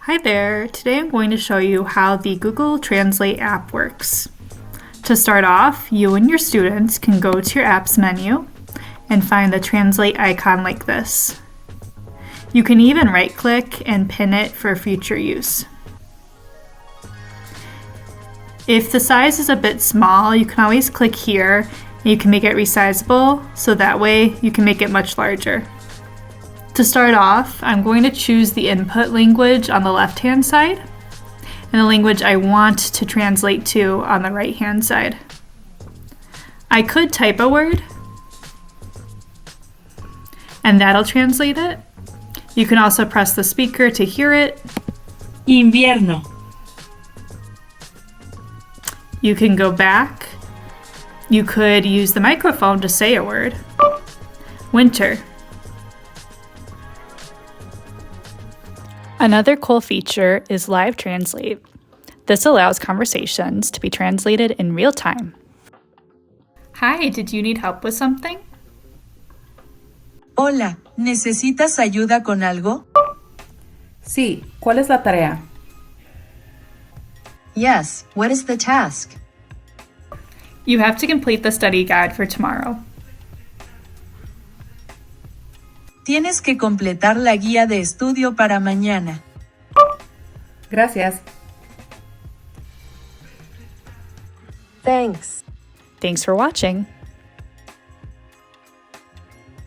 Hi there, today I'm going to show you how the Google Translate app works. To start off, you and your students can go to your apps menu and find the Translate icon like this. You can even right-click and pin it for future use. If the size is a bit small, you can always click here and you can make it resizable, so that way you can make it much larger. To start off, I'm going to choose the input language on the left-hand side and the language I want to translate to on the right-hand side. I could type a word and that'll translate it. You can also press the speaker to hear it. Invierno. You can go back. You could use the microphone to say a word. Winter. Another cool feature is Live Translate. This allows conversations to be translated in real time. Hi, did you need help with something? Hola, ¿necesitas ayuda con algo? Sí, ¿cuál es la tarea? Yes, what is the task? You have to complete the study guide for tomorrow. Tienes que completar la guía de estudio para mañana. Gracias. Thanks. Thanks for watching.